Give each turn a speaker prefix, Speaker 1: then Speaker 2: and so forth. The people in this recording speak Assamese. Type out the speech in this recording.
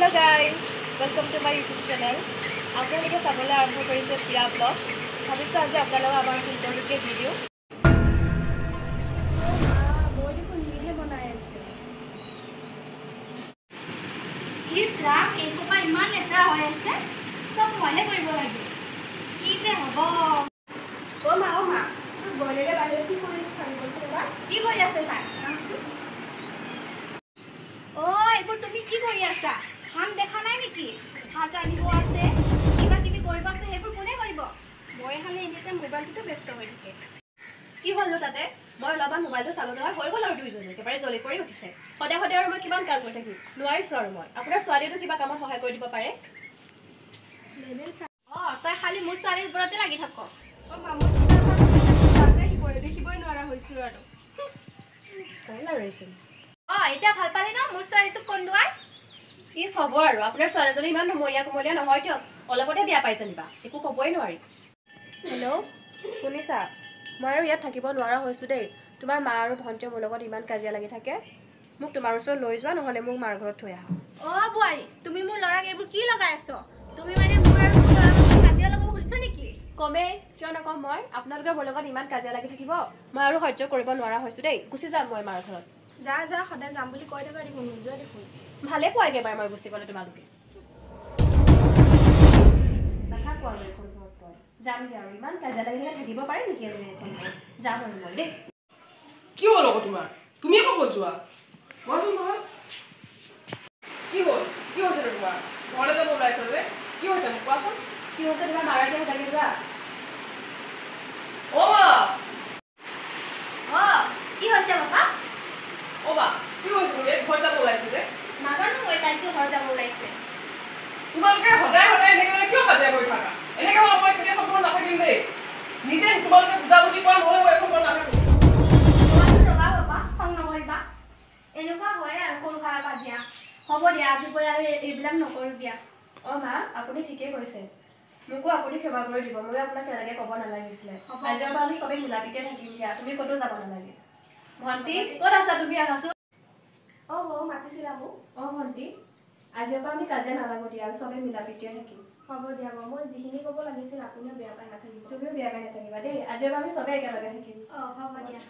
Speaker 1: Hello guys, welcome to my YouTube channel. আপোনালোকে চাবলৈ আৰম্ভ কৰিছে প্ৰিয়া ব্লগ। ভাবিছো আজি আপোনালোকক আমাৰ সুন্দৰকৈ ভিডিও।
Speaker 2: মই দেখোন নিহে বনাই আছে।
Speaker 3: ইস ৰাম এইকোপা ইমান লেতেৰা হৈ আছে। সব মইহে কৰিব লাগে। কি যে হ'ব?
Speaker 2: ও মা তুই বনেলে বাহিৰত কি কৰি চাই গৈছ এবাৰ?
Speaker 3: কি কৰি আছে তাই? ও এইবোৰ তুমি কি কৰি আছা? কাম দেখা নাই নেকি? ভাত আনিব আছে, কিবা কিবি কৰিব আছে, সেইবোৰ কোনে কৰিব?
Speaker 2: মই হালে এনিটাইম মোবাইলটোতে ব্যস্ত হৈ থাকে।
Speaker 1: কি হ'ল তাতে? মই অলপমান মোবাইলটো চালো নহয়, হৈ গ'ল আৰু দুইজনী একেবাৰে জ্বলি পৰি উঠিছে। সদায় আৰু মই কিমান কাম কৰি থাকিম? নোৱাৰিছো আৰু মই। আপোনাৰ ছোৱালীয়েতো কিবা কামত সহায় কৰি দিব পাৰে।
Speaker 3: তই খালি মোৰ ছোৱালীৰ ওপৰতে লাগি থাক।
Speaker 2: ও মা মই কিবা তাতে দেখিবই নোৱাৰা হৈছো আৰু।
Speaker 1: হ'ল আৰু এইচোন।
Speaker 3: এতিয়া ভাল পালি ন মোৰ ছোৱালীটোক কন্দুৱাই?
Speaker 1: কি চাব আৰু আপোনাৰ ছোৱালীজনী ইমান নমৰীয়া কুমলীয়া নহয় দিয়ক। অলপতে বিয়া পাইছে নিবা, একো ক'বই নোৱাৰি। হেল্ল' শুনিছা? মই আৰু ইয়াত থাকিব নোৱাৰা হৈছোঁ দেই। তোমাৰ মা আৰু ভণ্টিয়ে মোৰ লগত ইমান কাজিয়া লাগি থাকে। মোক তোমাৰ ওচৰত লৈ যোৱা, নহ'লে মোক মাৰ ঘৰত থৈ আহা।
Speaker 3: বোৱাৰী তুমি মোৰ ল'ৰাক এইবোৰ কি লগাই আছ? তুমি মানে মোৰ আৰু মোৰ ল'ৰাৰ মাজত কাজিয়া লগাব খুজিছা নেকি?
Speaker 1: কমেই কিয় নকম মই? আপোনালোকে মোৰ লগত ইমান কাজিয়া লাগি থাকিব মই আৰু সহ্য কৰিব নোৱাৰা হৈছোঁ দেই। গুচি যাম মই মাৰ ঘৰত।
Speaker 2: যা সদায় যাম বুলি কৈ থকা দেখোন নোযোৱা দেখোন।
Speaker 1: ভালে পোৱা একেবাৰে মই গুচি গ'লে তোমালোকে। নাথাকো আৰু এখন ঘৰত মই যামগৈ আৰু ইমান কাজিয়া লাগি থাকিব পাৰে নেকি আৰু এখন ঘৰত? যাম আৰু মই দেই।
Speaker 4: কি হ'ল আকৌ তোমাৰ? তুমি আকৌ ক'ত যোৱা? কোৱাচোন নহয়। কি হ'ল? কি হৈছে তোমাৰ? ঘৰলৈ যাব ওলাইছা যে? কি হৈছে মোক কোৱাচোন?
Speaker 1: কি হৈছে তোমাৰ মাৰ এতিয়া লাগি যোৱা?
Speaker 4: অ
Speaker 3: কি হৈছে বাবা?
Speaker 4: বা কি হৈছে তুমি? ঘৰত যাব ওলাইছে যে?
Speaker 3: নাজানো মই তাই কিয় ঘৰত যাব ওলাইছে।
Speaker 4: তোমালোকে সদায় এনেকৈ কিয় কাজিয়া কৰি থাকা? এনেকৈ মই কেতিয়া সম্পূৰ্ণ নাথাকিম দেই। নিজে তোমালোকে বুজাবুজি কৰা নহ'লে মই সম্পূৰ্ণ নাথাকোঁ।
Speaker 3: ৰবা বাবা খং নকৰিবা। এনেকুৱা হয় আৰু সৰু কালৰ কাজিয়া। হ'ব দিয়া আজিৰ পৰা আৰু এইবিলাক নকৰোঁ দিয়া।
Speaker 1: মা আপুনি ঠিকেই কৈছে। মোকো আপুনি ক্ষমা কৰি দিব। ময়ো আপোনাক তেনেকৈ ক'ব নালাগিছিলে। আজিৰ পৰা আমি চবেই মিলা প্ৰীতিৰে থাকিম দিয়া। তুমি ক'তো যাব নালাগে। ভণ্টি ক'ত আছা তুমি? আহাচোন।
Speaker 2: মাতিছিলা মোক?
Speaker 1: ভণ্টি আজিৰ পৰা আমি কাজিয়া নালাগো দিয়া, আৰু চবেই মিলা প্ৰীতিৰে থাকিম।
Speaker 2: হ'ব দিয়া মই যিখিনি ক'ব লাগিছিল আপুনিও বেয়া পাই নাথাকিব।
Speaker 1: তুমিও বেয়া পাই নাথাকিবা দেই। আজিৰ পৰা আমি চবেই একেলগে থাকিম।
Speaker 3: হ'ব দিয়া।